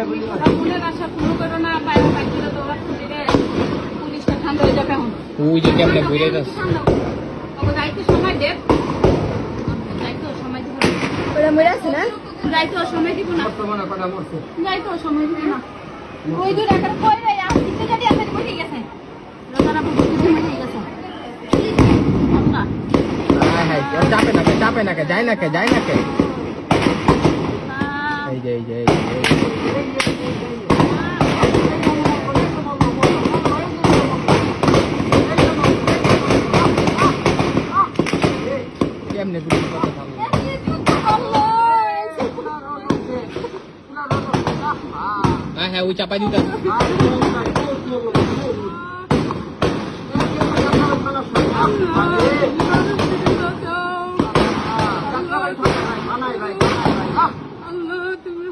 মনের আশা পুরো করো না, পায়ে পাইছিল তো পুলিশটা ঠান্ডা হয়ে যাবে এখন। ওই যে কেমনে ঘুরে যাচ্ছে। যাইতে সময় দেব, যাইতেও সময় দিব না। ওরা মরে আছে না? যাইতেও সময় দিব না, যাইতেও সময় দিব না। ওই দূর একটা কই রে আসতে গাড়ি আছে বসে গেছে, রাতারা বুঝতে মরে গেছে। আল্লাহ হ্যাঁ হ্যাঁ, চাপে না কে যায় না কে এই যে কেমনে ঘুরে কথা ভালো। হ্যাঁ হ্যাঁ, ওই চাপাই দিতে আল্লাহ তুমি